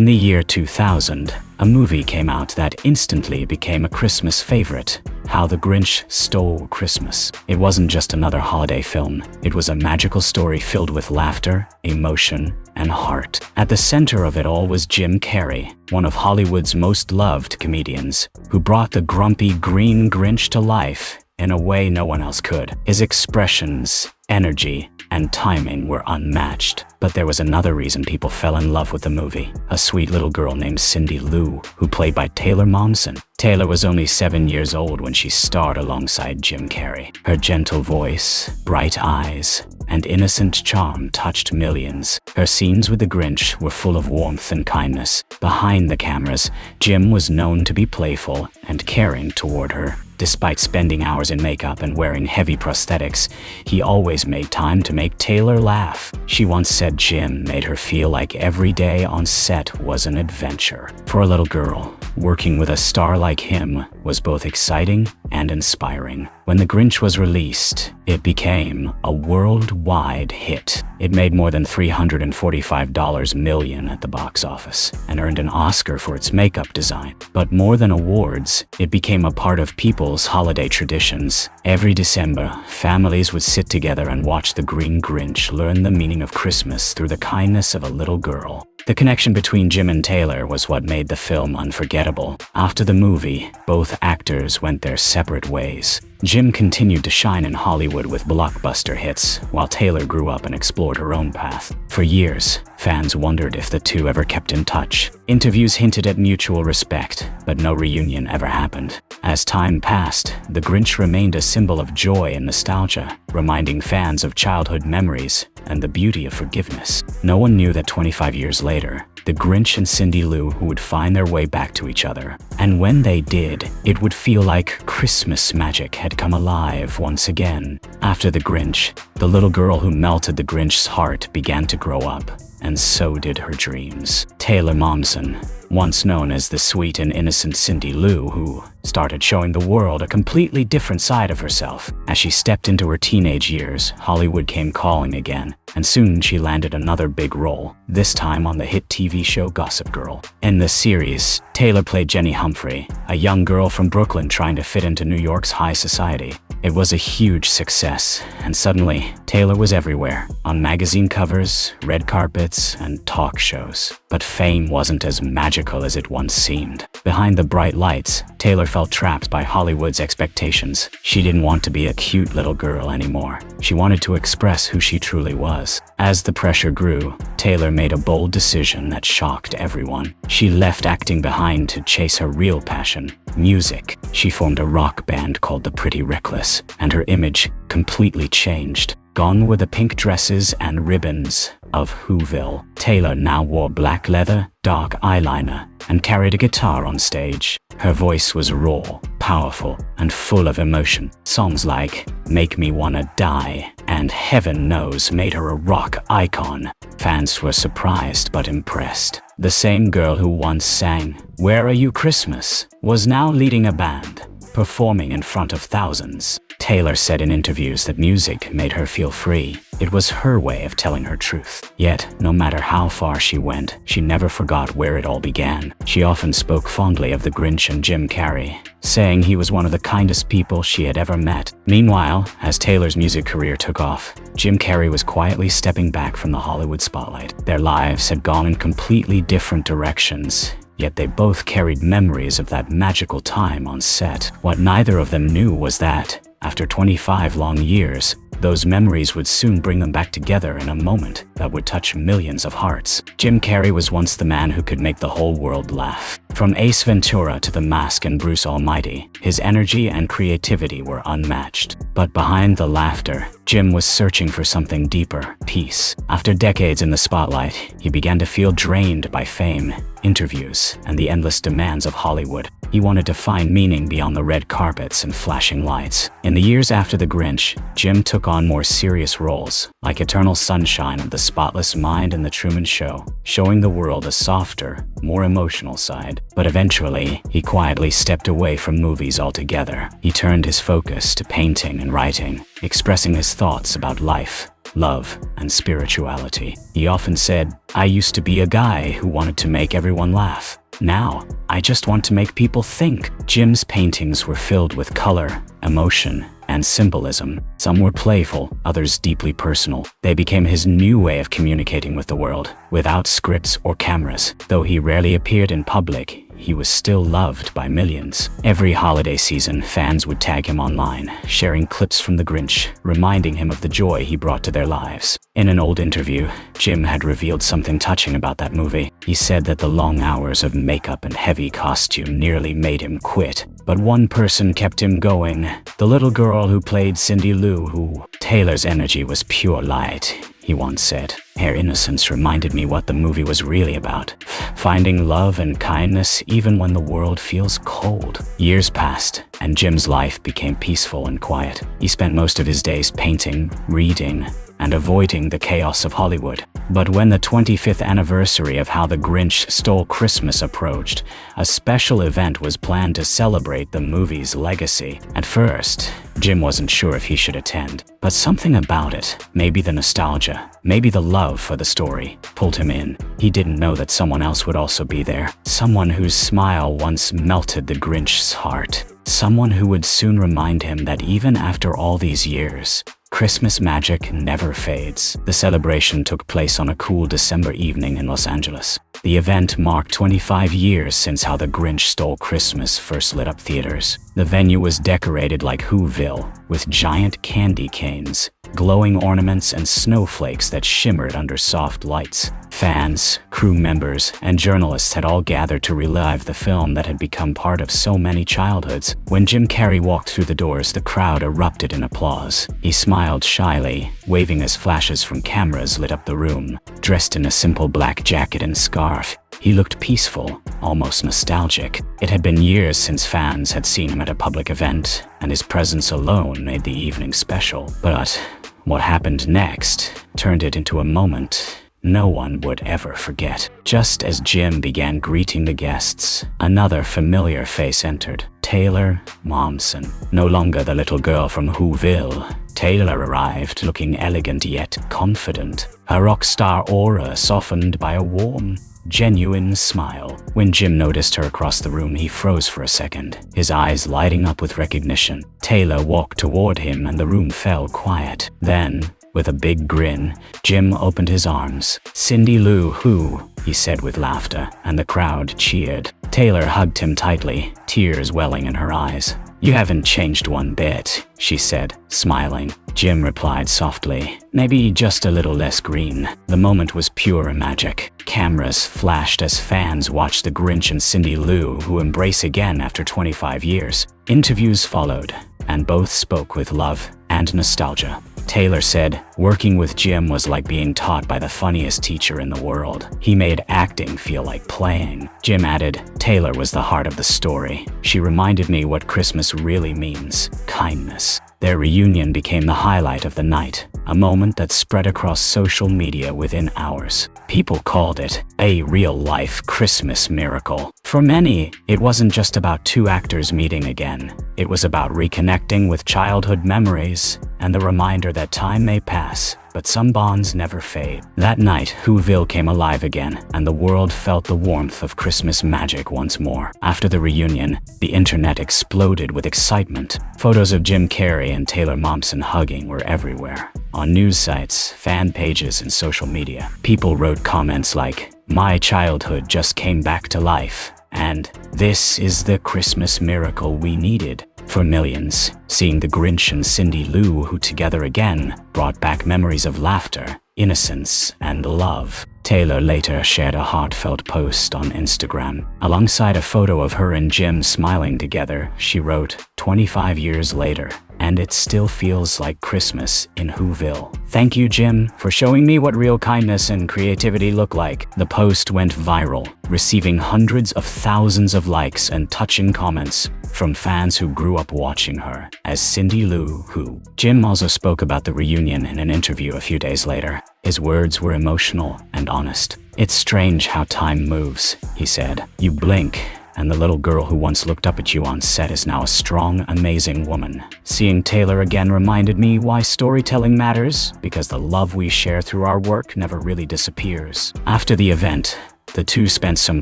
In the year 2000, a movie came out that instantly became a Christmas favorite, How the Grinch Stole Christmas. It wasn't just another holiday film, it was a magical story filled with laughter, emotion, and heart. At the center of it all was Jim Carrey, one of Hollywood's most loved comedians, who brought the grumpy green Grinch to life in a way no one else could. His expressions, energy, and timing were unmatched. But there was another reason people fell in love with the movie. A sweet little girl named Cindy Lou, who played by Taylor Momsen. Taylor was only 7 years old when she starred alongside Jim Carrey. Her gentle voice, bright eyes, and innocent charm touched millions. Her scenes with the Grinch were full of warmth and kindness. Behind the cameras, Jim was known to be playful and caring toward her. Despite spending hours in makeup and wearing heavy prosthetics, he always made time to make Taylor laugh. She once said Jim made her feel like every day on set was an adventure. For a little girl, working with a star like him was both exciting and inspiring. When The Grinch was released, it became a worldwide hit. It made more than $345 million at the box office and earned an Oscar for its makeup design. But more than awards, it became a part of people's holiday traditions. Every December, families would sit together and watch the Green Grinch learn the meaning of Christmas through the kindness of a little girl. The connection between Jim and Taylor was what made the film unforgettable. After the movie, both actors went their separate ways. Jim continued to shine in Hollywood with blockbuster hits, while Taylor grew up and explored her own path. For years, fans wondered if the two ever kept in touch. Interviews hinted at mutual respect, but no reunion ever happened. As time passed, The Grinch remained a symbol of joy and nostalgia, reminding fans of childhood memories and the beauty of forgiveness. No one knew that 25 years later, the Grinch and Cindy Lou would find their way back to each other. And when they did, it would feel like Christmas magic had come alive once again. After the Grinch, the little girl who melted the Grinch's heart began to grow up, and so did her dreams. Taylor Momsen, once known as the sweet and innocent Cindy Lou, who started showing the world a completely different side of herself. As she stepped into her teenage years, Hollywood came calling again, and soon she landed another big role, this time on the hit TV show Gossip Girl. In the series, Taylor played Jenny Humphrey, a young girl from Brooklyn trying to fit into New York's high society. It was a huge success, and suddenly, Taylor was everywhere, on magazine covers, red carpets, and talk shows. But fame wasn't as magical as it once seemed. Behind the bright lights, Taylor felt trapped by Hollywood's expectations. She didn't want to be a cute little girl anymore. She wanted to express who she truly was. As the pressure grew, Taylor made a bold decision that shocked everyone. She left acting behind to chase her real passion, music. She formed a rock band called The Pretty Reckless, and her image completely changed. Gone were the pink dresses and ribbons of Whoville. Taylor now wore black leather, dark eyeliner, and carried a guitar on stage. Her voice was raw, powerful, and full of emotion. Songs like Make Me Wanna Die and Heaven Knows made her a rock icon. Fans were surprised but impressed. The same girl who once sang Where Are You Christmas was now leading a band, performing in front of thousands. Taylor said in interviews that music made her feel free. It was her way of telling her truth. Yet, no matter how far she went, she never forgot where it all began. She often spoke fondly of the Grinch and Jim Carrey, saying he was one of the kindest people she had ever met. Meanwhile, as Taylor's music career took off, Jim Carrey was quietly stepping back from the Hollywood spotlight. Their lives had gone in completely different directions, yet they both carried memories of that magical time on set. What neither of them knew was that, after 25 long years, those memories would soon bring them back together in a moment that would touch millions of hearts. Jim Carrey was once the man who could make the whole world laugh. From Ace Ventura to The Mask and Bruce Almighty, his energy and creativity were unmatched. But behind the laughter, Jim was searching for something deeper, peace. After decades in the spotlight, he began to feel drained by fame, interviews, and the endless demands of Hollywood. He wanted to find meaning beyond the red carpets and flashing lights. In the years after The Grinch, Jim took on more serious roles, like Eternal Sunshine of the Spotless Mind and The Truman Show, showing the world a softer, more emotional side. But eventually, he quietly stepped away from movies altogether. He turned his focus to painting and writing, expressing his thoughts about life, love, and spirituality. He often said, "I used to be a guy who wanted to make everyone laugh. Now, I just want to make people think." Jim's paintings were filled with color, emotion, and symbolism. Some were playful, others deeply personal. They became his new way of communicating with the world, without scripts or cameras. Though he rarely appeared in public, he was still loved by millions. Every holiday season, fans would tag him online, sharing clips from The Grinch, reminding him of the joy he brought to their lives. In an old interview, Jim had revealed something touching about that movie. He said that the long hours of makeup and heavy costume nearly made him quit. But one person kept him going, the little girl who played Cindy Lou, who Taylor's energy was pure light, he once said. Her innocence reminded me what the movie was really about. Finding love and kindness even when the world feels cold. Years passed, and Jim's life became peaceful and quiet. He spent most of his days painting, reading, and avoiding the chaos of Hollywood. But when the 25th anniversary of How the Grinch Stole Christmas approached, a special event was planned to celebrate the movie's legacy. At first, Jim wasn't sure if he should attend, but something about it, maybe the nostalgia, maybe the love for the story, pulled him in. He didn't know that someone else would also be there, someone whose smile once melted the Grinch's heart, someone who would soon remind him that even after all these years, Christmas magic never fades. The celebration took place on a cool December evening in Los Angeles. The event marked 25 years since How the Grinch Stole Christmas first lit up theaters. The venue was decorated like Whoville, with giant candy canes, glowing ornaments, and snowflakes that shimmered under soft lights. Fans, crew members, and journalists had all gathered to relive the film that had become part of so many childhoods. When Jim Carrey walked through the doors, the crowd erupted in applause. He smiled shyly, waving as flashes from cameras lit up the room. Dressed in a simple black jacket and scarf, he looked peaceful, almost nostalgic. It had been years since fans had seen him at a public event, and his presence alone made the evening special. But what happened next turned it into a moment no one would ever forget. Just as Jim began greeting the guests, another familiar face entered. Taylor Momsen. No longer the little girl from Whoville, Taylor arrived looking elegant yet confident, her rock star aura softened by a warm, genuine smile. When Jim noticed her across the room, he froze for a second, his eyes lighting up with recognition. Taylor walked toward him and the room fell quiet. Then, with a big grin, Jim opened his arms. "Cindy Lou Who," he said with laughter, and the crowd cheered. Taylor hugged him tightly, tears welling in her eyes. "You haven't changed one bit," she said, smiling. Jim replied softly, "Maybe just a little less green." The moment was pure magic. Cameras flashed as fans watched the Grinch and Cindy Lou Who embrace again after 25 years. Interviews followed, and both spoke with love and nostalgia. Taylor said, "Working with Jim was like being taught by the funniest teacher in the world. He made acting feel like playing." Jim added, "Taylor was the heart of the story. She reminded me what Christmas really means, kindness." Their reunion became the highlight of the night, a moment that spread across social media within hours. People called it a real-life Christmas miracle. For many, it wasn't just about two actors meeting again. It was about reconnecting with childhood memories and the reminder that time may pass, but some bonds never fade. That night, Whoville came alive again, and the world felt the warmth of Christmas magic once more. After the reunion, the internet exploded with excitement. Photos of Jim Carrey and Taylor Momsen hugging were everywhere. On news sites, fan pages, and social media, people wrote comments like, "My childhood just came back to life," and "This is the Christmas miracle we needed." For millions, seeing the Grinch and Cindy Lou Who together again brought back memories of laughter, innocence, and love. Taylor later shared a heartfelt post on Instagram. Alongside a photo of her and Jim smiling together, she wrote, "25 years later, and it still feels like Christmas in Whoville. Thank you, Jim, for showing me what real kindness and creativity look like." The post went viral, receiving hundreds of thousands of likes and touching comments from fans who grew up watching her as Cindy Lou Who. Jim also spoke about the reunion in an interview a few days later. His words were emotional and honest. "It's strange how time moves," he said. "You blink, and the little girl who once looked up at you on set is now a strong, amazing woman. Seeing Taylor again reminded me why storytelling matters, because the love we share through our work never really disappears. After the event, the two spent some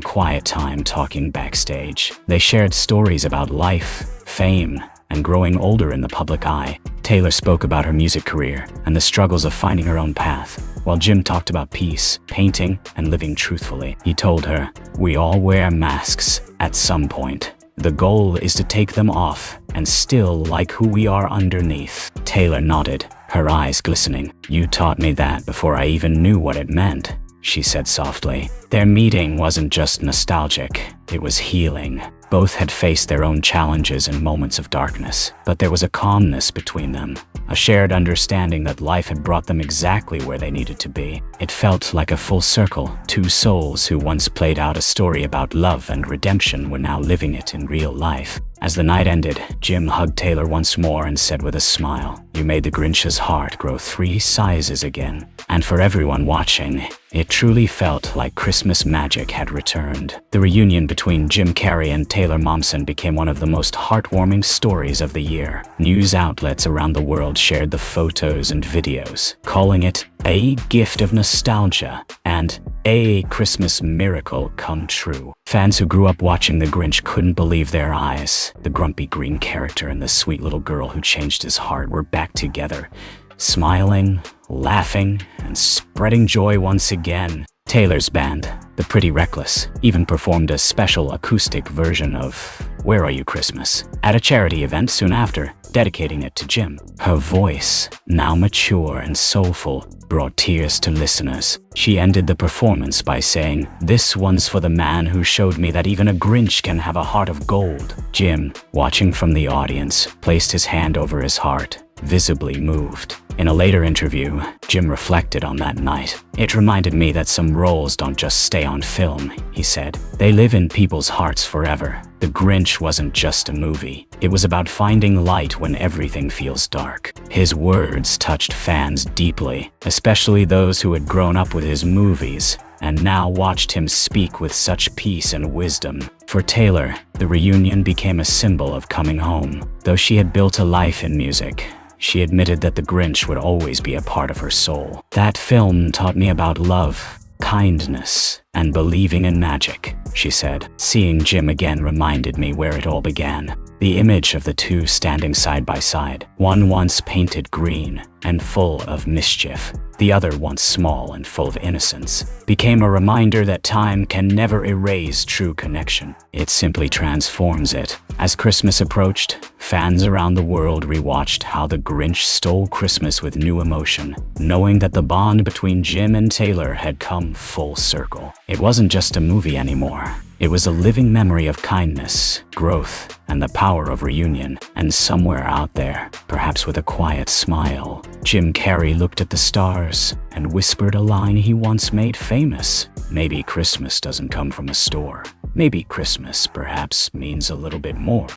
quiet time talking backstage. They shared stories about life, fame, and growing older in the public eye. Taylor spoke about her music career and the struggles of finding her own path, while Jim talked about peace, painting, and living truthfully. He told her, "We all wear masks at some point. The goal is to take them off and still like who we are underneath." Taylor nodded, her eyes glistening. "You taught me that before I even knew what it meant," she said softly. Their meeting wasn't just nostalgic, it was healing. Both had faced their own challenges and moments of darkness, but there was a calmness between them, a shared understanding that life had brought them exactly where they needed to be. It felt like a full circle. Two souls who once played out a story about love and redemption were now living it in real life. As the night ended, Jim hugged Taylor once more and said with a smile, "You made the Grinch's heart grow 3 sizes again." And for everyone watching, it truly felt like Christmas magic had returned. The reunion between Jim Carrey and Taylor Momsen became one of the most heartwarming stories of the year. News outlets around the world shared the photos and videos, calling it a gift of nostalgia and a Christmas miracle come true. Fans who grew up watching The Grinch couldn't believe their eyes. The grumpy green character and the sweet little girl who changed his heart were back together, smiling, laughing, and spreading joy once again. Taylor's band, The Pretty Reckless, even performed a special acoustic version of "Where Are You Christmas" at a charity event soon after, dedicating it to Jim. Her voice, now mature and soulful, brought tears to listeners. She ended the performance by saying, "This one's for the man who showed me that even a Grinch can have a heart of gold." Jim, watching from the audience, placed his hand over his heart, visibly moved. In a later interview, Jim reflected on that night. "It reminded me that some roles don't just stay on film," he said. "They live in people's hearts forever. The Grinch wasn't just a movie. It was about finding light when everything feels dark." His words touched fans deeply, especially those who had grown up with his movies and now watched him speak with such peace and wisdom. For Taylor, the reunion became a symbol of coming home. Though she had built a life in music, she admitted that the Grinch would always be a part of her soul. "That film taught me about love, kindness, and believing in magic," she said. "Seeing Jim again reminded me where it all began." The image of the two standing side by side, one once painted green and full of mischief, the other once small and full of innocence, became a reminder that time can never erase true connection. It simply transforms it. As Christmas approached, fans around the world rewatched How the Grinch Stole Christmas with new emotion, knowing that the bond between Jim and Taylor had come full circle. It wasn't just a movie anymore. It was a living memory of kindness, growth, and the power of reunion. And somewhere out there, perhaps with a quiet smile, Jim Carrey looked at the stars and whispered a line he once made famous. "Maybe Christmas doesn't come from a store. Maybe Christmas perhaps means a little bit more."